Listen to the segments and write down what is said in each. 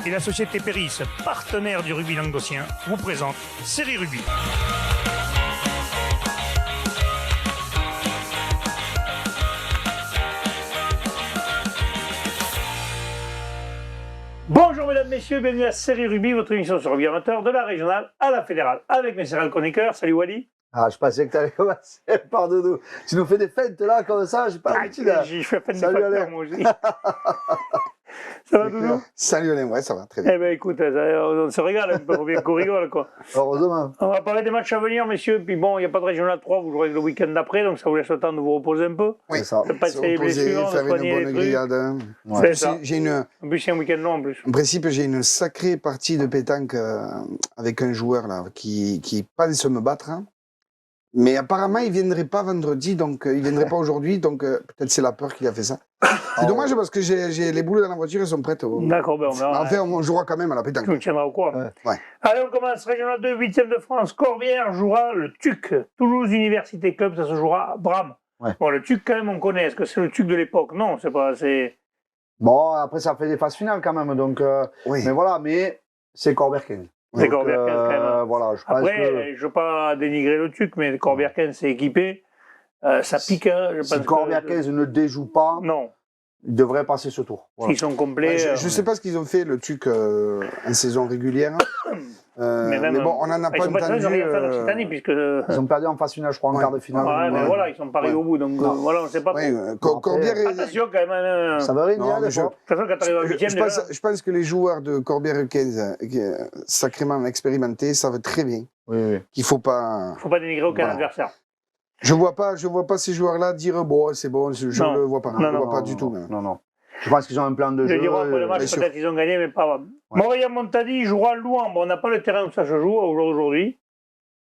et la société Péris, partenaire du rugby languedocien, vous présente Série Rugby. Bonjour mesdames, messieurs, bienvenue à Série Rugby, votre émission sur rugby amateur de la régionale à la fédérale, avec mes céréales chroniqueurs. Salut Wally. Ah, je pensais que tu allais commencer par Doudou. Tu nous fais des feintes là, comme ça, j'ai pas l'habitude. Je fais à peine des Salut, facteurs, Alain. moi aussi. Ça va Doudou? Salut Alain, ouais, ça va très bien. Eh bien écoute, on se régale un peu, faut bien qu'on rigole quoi. Heureusement. On va parler des matchs à venir, messieurs. Puis bon, il n'y a pas de régional 3, vous jouerez le week-end d'après, donc ça vous laisse le temps de vous reposer un peu. Oui, C'est ça. De pas se essayer les reposer, blessures, de faire une soigner les bonne trucs. grillade. C'est ça. J'ai une, En plus, c'est un week-end long en plus. en principe, j'ai une sacrée partie de pétanque avec un joueur là qui pense me battre. Hein. Mais apparemment, il ne viendrait pas vendredi, donc il ne viendrait pas aujourd'hui, donc peut-être c'est la peur qui a fait ça. C'est dommage parce que j'ai les boules dans la voiture, elles sont prêtes. D'accord, ben on verra. Enfin, on jouera quand même à la pétanque. Tu me tiendras au courant. Ouais. Allez, on commence. Régional 2, 8e de France. Corbière jouera le TUC. Toulouse Université Club, ça se jouera à Bram. Ouais. Bon, le TUC, quand même, on connaît. Est-ce que c'est le TUC de l'époque? Non, c'est pas. Bon, après, ça fait des phases finales quand même. Donc, Oui. mais voilà, mais c'est Corbière-Quinze. C'est Corbière-Quinze, quand même. Voilà, je pense Après, que je ne veux pas dénigrer le TUC, mais Corbière-Quinze, c'est équipé. Ça pique. Hein, je si pense Corbière-Quinze ne déjoue pas, Non. il devrait passer ce tour. Voilà. S'ils sont complets. Je ne sais pas ce qu'ils ont fait, le TUC, en saison régulière. Mais bon, on n'en a ils pas sont pas très entendu. orientés cette année, puisque. Ils ont perdu en phase finale, je crois, en Ouais. quart de finale. Ouais, mais Ouais. voilà, ils sont pas arrivés Ouais. au bout, donc Non. voilà, on ne sait pas trop. Oui, Après, Corbière est... Attention quand même. Hein. Ça va rien Non, dire, mais des je- fois. De toute façon, quand tu arrives en 8e, je pense que les joueurs de Corbière 15, sacrément expérimentés, savent très bien Oui. qu'il ne faut pas. il ne faut pas dénigrer aucun Voilà. adversaire. Je vois pas ces joueurs-là dire bon, c'est bon, je Non. ne le vois pas. Non, je le non, vois pas du tout. Même. Non. Je pense qu'ils ont un plan de Je jeu. dirais après le match, bien sûr. peut-être qu'ils ont gagné, mais pas. Ouais. Montadi jouera Louan. Bon, on n'a pas le terrain où ça se joue au jour d'aujourd'hui.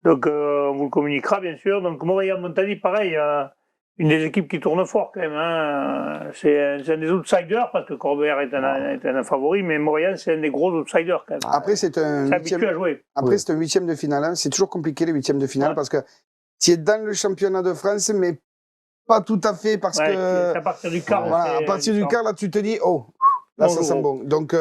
Donc, on vous le communiquera, bien sûr. Donc, Montadi, pareil, une des équipes qui tourne fort quand même. Hein. C'est un des outsiders, parce que Corbière est un favori, mais Montréal, c'est un des gros outsiders quand même. Après, c'est un C'est habitué à huitième. jouer. Après, Oui. c'est un huitième de finale. Hein. C'est toujours compliqué les huitièmes de finale Ouais. parce que tu es dans le championnat de France, mais pas tout à fait parce Ouais, que c'est à partir du quart. voilà, à partir du quart, là, tu te dis oh, là, ça Bonjour. sent bon. Donc,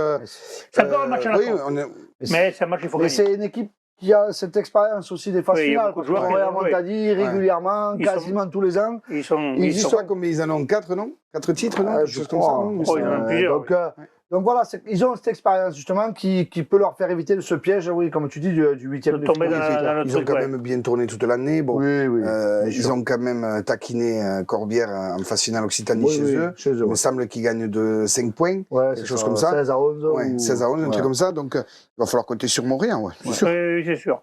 C'est encore un match à la oui, fin. on est- Mais c'est un match qu'il faut Mais gagner. c'est une équipe qui a cette expérience aussi des phases Oui, il y a finales. beaucoup de Parce joueurs qu'on qui voit ont à Montadi régulièrement, Ils sont- quasiment tous les ans. Ils sont. Ils je sais pas combien ils en ont, 4, non 4 titres, non Quelque Je chose comme ça, crois. non Oh, ils en ont plusieurs, Donc voilà, ils ont cette expérience justement qui peut leur faire éviter ce piège, oui, comme tu dis, du huitième De tomber finale. dans notre Ils ont truc, quand ouais. même bien tourné toute l'année. Bon, Oui. Bien ils sûr. ont quand même taquiné Corbière en phase finale Occitanie Oui, chez eux. Il me ouais. semble qu'ils gagnent de 5 points, Ouais, quelque c'est chose comme ça. 16 à 11. Ouais, 16 à 11, un ouais. truc comme ça. Donc, il va falloir compter sur Montréal. Ouais, c'est sûr. Oui, c'est sûr.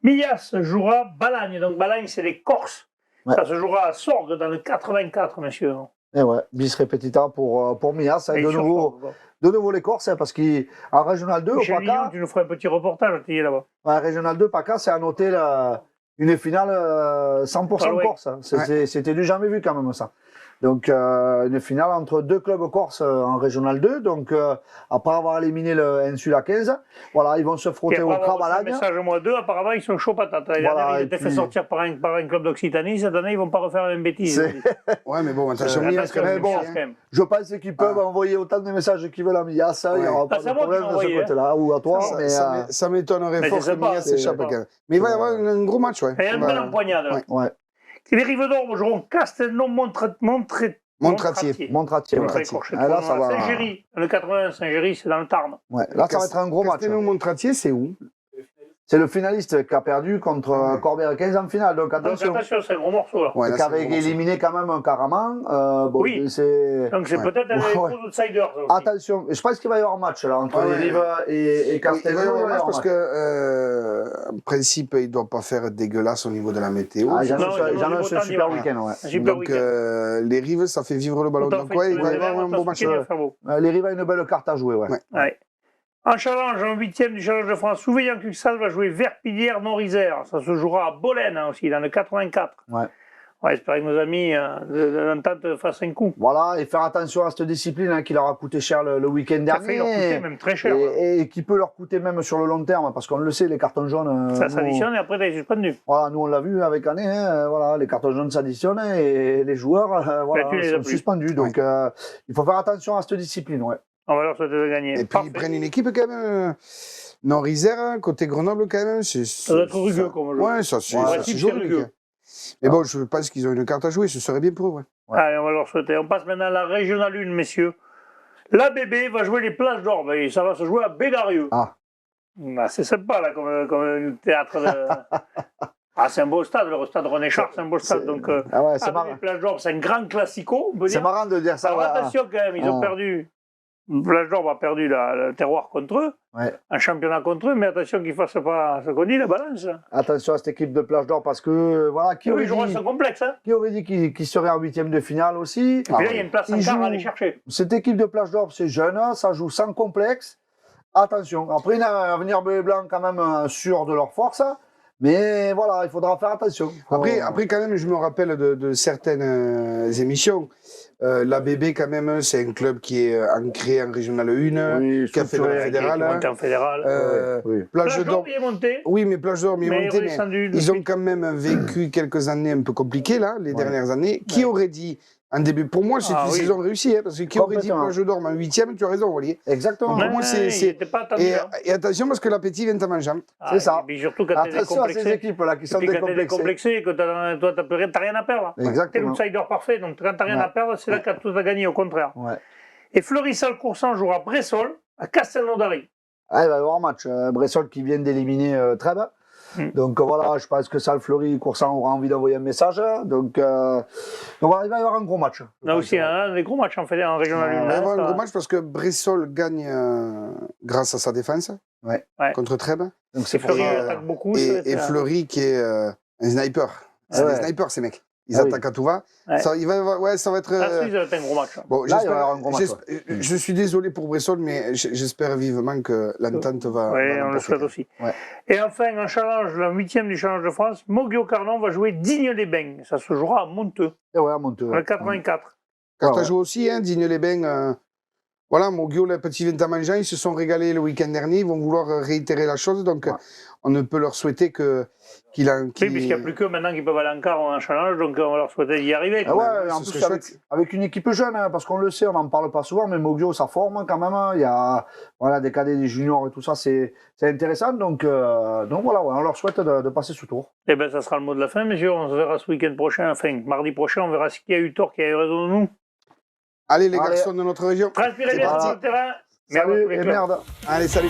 Millas jouera Balagne. Donc Balagne, c'est les Corses. Ouais. Ça se jouera à Sorgues dans le 84, messieurs. Et ouais, bis repetita pour Mias. Et De sur nouveau, Sorgues, quoi. de nouveau les Corses, hein, parce qu'en Régional 2, au Michel Lignon, PACA, tu nous feras un petit reportage, tu y es là-bas. en Régional 2, PACA, c'est à noter une finale 100% Pas loin. Corse. Hein. C'était du jamais vu quand même ça. Donc une finale entre deux clubs corses en Régional 2. Donc après avoir éliminé le Insula 15, voilà, ils vont se Et frotter après au avoir reçu un Crabalagne. message moi 2, apparemment, ils sont chauds patates. L'année Voilà, dernière, ils et étaient fait puis- sortir par un club d'Occitanie. Cette année, ils ne vont pas refaire la même bêtise. C'est- Ouais, mais bon, attention, Euh, Mias, Attention, quand même. bon, Milas, quand même. Je pense qu'ils peuvent envoyer autant de messages qu'ils veulent à Mias. Il n'y aura pas c'est de moi qui problème l'ai de ce envoyé, côté-là, ou à toi. Ça, mais, ça m'étonnerait Mais fort je sais que pas, Mias c'est s'échappe pas. quand même. Mais il va y avoir un gros match, ouais. Et il y a une belle empoignade. là. ouais. Les Rives d'Or joueront Castelnau Montratier. Montratier. Montratier. Très Ouais. écorché. Ah, là, ça va. Saint-Géry. Le 80, Saint-Géry, c'est dans le Tarn. Ouais, là, ça va être un gros match. Castelnau-Montratier, c'est où C'est le finaliste qui a perdu contre Corbière 15 en finale. Donc Donc attention. attention, c'est un gros morceau là. Ouais, là, Qui c'est avait un gros morceau. éliminé quand même un Caraman. Bon, Oui. c'est... Donc c'est Ouais. peut-être un des Ouais. gros outsiders. Ça aussi. Attention, je pense qu'il va y avoir un match là entre Ouais, les ouais. Rives et Il va Castelnau. y avoir un match un parce match. que, en principe, il ne doit pas faire dégueulasse au niveau de la météo. Ah, j'en Non, ai ils ont un du super beau temps week-end. Ouais. Un super Donc, week-end. les Rives, ça fait vivre le ballon. Autant Donc, ouais, il va y avoir un beau match. Les Rives a une belle carte à jouer. Ouais. Ouais. Ouais. En challenge, en 8e du challenge de France, Souveillant Cuxal va jouer Verpillière non-Isère. Ça se jouera à Bolène hein, aussi, dans le 84. Ouais. On va espérer que nos amis de l'entente fassent un coup. Voilà, et faire attention à cette discipline hein, qui leur a coûté cher le week-end Ça fait dernier. leur coûter même très cher. hein. Et qui peut leur coûter même sur le long terme, parce qu'on le sait, les cartons jaunes. Ça nous- s'additionne et après, t'es suspendu. Voilà, nous on l'a vu avec année, hein, voilà, les cartons jaunes s'additionnent et les joueurs voilà, tu les as sont plus. suspendus. Donc il faut faire attention à cette discipline. Ouais. On va leur souhaiter de gagner. Et puis Parfait. ils prennent une équipe quand même. Nord-Isère, côté Grenoble quand même. Ça doit être rugueux comme jeu. Ouais, ça c'est Ouais, ça, ouais, c'est c'est joli. rugueux. Mais bon, je pense qu'ils ont une carte à jouer, ce serait bien pour eux. Ouais. Ouais. Allez, on va leur souhaiter. On passe maintenant à la Régionale 1, messieurs. La BB va jouer les plages d'Orbe et ça va se jouer à Bédarieux. Ah. C'est sympa, là, comme théâtre de... Ah, c'est un beau stade, le stade René Char, c'est un beau stade. Donc, Ah ouais, c'est les marrant. plages d'Orbe, c'est un grand classico, on peut C'est dire. marrant de dire ça. Alors ouais. attention quand même, ils ont Ah. perdu. Plage d'Orbe a perdu le terroir contre eux, Ouais. un championnat contre eux, mais attention qu'ils ne fassent pas ce qu'on dit, la balance. Attention à cette équipe de Plage d'Or parce que voilà, qui Oui, aurait ils joueront dit, ce complexe. Hein. qu'il serait en huitième de finale aussi. Et puis là, il y a une place en Ils quart à jouent- aller chercher. Cette équipe de Plage d'Or, c'est jeune, ça joue sans complexe. Attention. Après, il y a un avenir bleu et blanc quand même sûr de leur force. Mais voilà, il faudra faire attention. Après, quand même, je me rappelle de certaines émissions. La BB, quand même, c'est un club qui est ancré en Régional 1, Oui, qui a fait de la structuré, fédérale. Qui est monté en fédéral. oui. Plage Plage d'Or. d'Orbe, il est monté, Oui, mais Plage d'Or, mais mais monté, mais redescendu. de ils ont suite. quand même vécu quelques années un peu compliquées, là, les Ouais. dernières années. Qui Ouais. aurait dit, en début, pour moi, c'est Ah une oui. saison réussie, hein, parce que qui aurait dit Complètement. Plage d'Or en 8e, tu as raison, Olivier. Exactement. Pour moi, c'est- Il n'était pas attendu. Et, hein. et attention, parce que l'appétit vient en mangeant. c'est ça. Et puis surtout quand tu es Attention à ces décomplexé. équipes-là qui Et sont puis quand tu es décomplexées. décomplexé, que toi, t'as rien à perdre. T'es Exactement. l'outsider parfait, donc quand t'as rien Ouais. à perdre, c'est là que tout a gagné, au contraire. Ouais. Et Fleury-Salle-Coursan jouera à Bressol, à Castelnaudary. Ah, il va y avoir un match. Bressol qui vient d'éliminer Trèbes. Mm. Donc voilà, je pense que ça, le Fleury, Coursan aura envie d'envoyer un message. Donc voilà, il va y avoir un gros match. Là aussi, un des gros matchs en fait en régional Ouais. Il 1. va y avoir un ça- gros match parce que Bressol gagne grâce à sa défense Ouais. contre Trèbes. Donc c'est Fleury Euh, attaque beaucoup. ça va être, Et Fleury qui est un sniper. C'est Ah ouais. des snipers, ces mecs. Ils Ah oui. attaquent à tout va. Ouais. Ça, il va y avoir- ouais, ça va être. Ah, si, ça va être un gros match. Bon, Là, il va y j'espère- avoir un gros match, Je suis désolé pour Bressol, mais j'espère vivement que l'entente va. Oui, va on le l'emporter. souhaite aussi. Ouais. Et enfin, en challenge, le 8e du challenge de France, Moguio-Carnon va jouer Digne-les-Bains. Ça se jouera à Monteux, Et ouais, Monteux. le 84. Carthage aussi, hein, Digne-les-Bains. Voilà, Moguio, les petits Vintamangeants, ils se sont régalés le week-end dernier. Ils vont vouloir réitérer la chose. Donc, Ouais. on ne peut leur souhaiter qu'il a. Oui, puisqu'il n'y a plus que maintenant qui peuvent aller en quart ou en challenge, donc on va leur souhaiter d'y arriver. Ah quoi. ouais, en ce plus, serait avec, chouette. avec une équipe jeune, hein, parce qu'on le sait, on n'en parle pas souvent, mais Moguio, ça forme quand même. Il y a voilà, des cadets, des juniors et tout ça, c'est intéressant. Donc voilà, ouais, on leur souhaite de passer ce tour. Eh bien, ça sera le mot de la fin, messieurs. On se verra ce week-end prochain, enfin, mardi prochain, on verra qui a eu tort, qui a eu raison de nous. Allez, les Allez. garçons de notre région. Transpirez C'est bien parti. sur le terrain. Merci à Salut tous les et clubs. merde. Allez, salut.